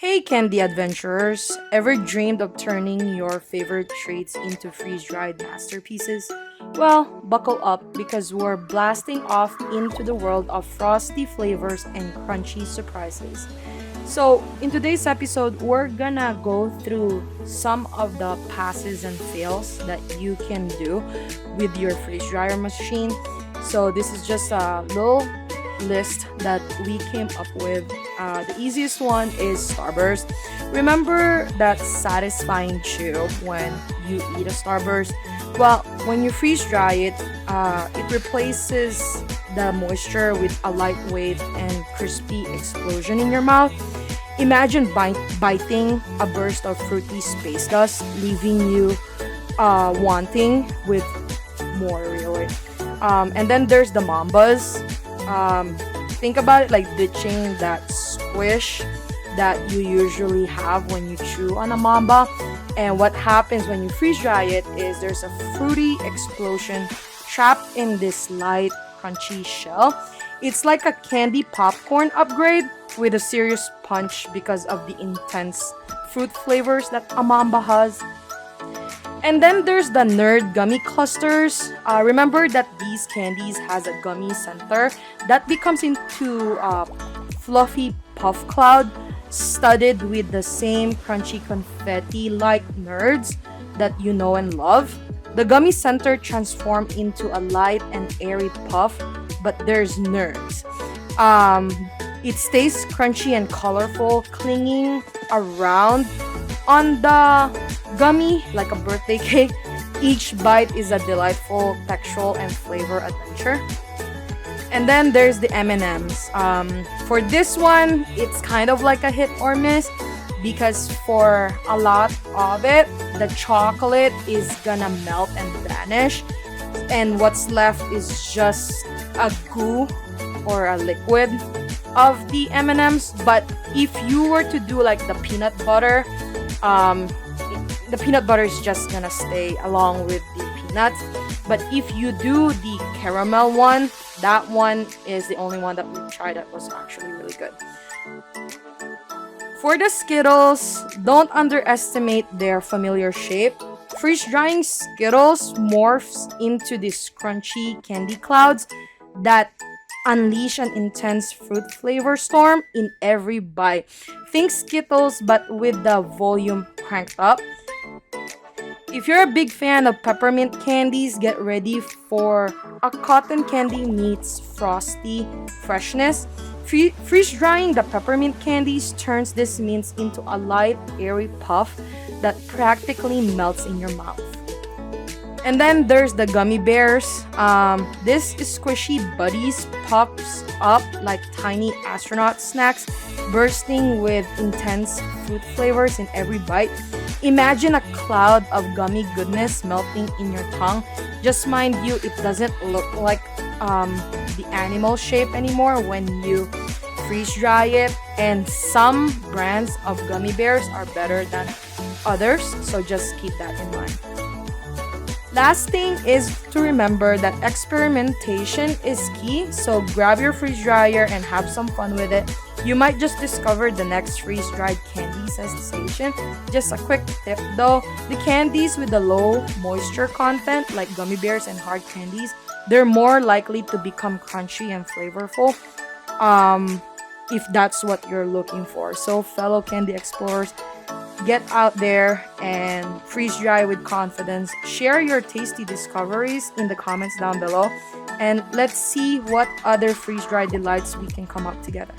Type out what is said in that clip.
Hey candy adventurers! Ever dreamed of turning your favorite treats into freeze-dried masterpieces? Well, buckle up because we're blasting off into the world of frosty flavors and crunchy surprises. So, in today's episode, we're gonna go through some of the passes and fails that you can do with your freeze dryer machine. So, this is just a little list that we came up with. The easiest one is Starburst. Remember that satisfying chew when you eat a Starburst? Well, when you freeze dry it, it replaces the moisture with a lightweight and crispy explosion in your mouth. Imagine biting a burst of fruity space dust, leaving you wanting with more, really. And then there's the Mambas. Think about it like ditching that squish that you usually have when you chew on a mamba. And what happens when you freeze dry it is there's a fruity explosion trapped in this light, crunchy shell. It's like a candy popcorn upgrade with a serious punch because of the intense fruit flavors that a mamba has. And then there's the nerd gummy clusters. Remember that these candies has a gummy center that becomes into a fluffy puff cloud studded with the same crunchy confetti like nerds that you know and love. The gummy center transforms into a light and airy puff, but there's nerds. It stays crunchy and colorful, clinging around on the gummy like a birthday cake. Each bite is a delightful textural and flavor adventure. And then there's the M&Ms. For this one, it's kind of like a hit or miss because for a lot of it, the chocolate is gonna melt and vanish, and what's left is just a goo or a liquid of the M&Ms. But if you were to do like the peanut butter, the peanut butter is just gonna stay along with the peanuts. But if you do the caramel one, that one is the only one that we tried that was actually really good. For the Skittles, don't underestimate their familiar shape. Freeze drying Skittles morphs into these crunchy candy clouds that unleash an intense fruit flavor storm in every bite. Think Skittles but with the volume cranked up. If you're a big fan of peppermint candies, get ready for a cotton candy meets frosty freshness. Freeze drying the peppermint candies turns these mints into a light, airy puff that practically melts in your mouth. And then there's the gummy bears. This squishy buddies pops up like tiny astronaut snacks, bursting with intense fruit flavors in every bite. Imagine a cloud of gummy goodness melting in your tongue. Just mind you, it doesn't look like the animal shape anymore when you freeze dry it. And some brands of gummy bears are better than others, so just keep that in mind. Last thing is to remember that experimentation is key, so grab your freeze dryer and have some fun with it. You might just discover the next freeze-dried candy sensation. Just a quick tip though, the candies with the low moisture content like gummy bears and hard candies, they're more likely to become crunchy and flavorful if that's what you're looking for. So fellow candy explorers, get out there and freeze dry with confidence. Share your tasty discoveries in the comments down below, and let's see what other freeze dry delights we can come up together.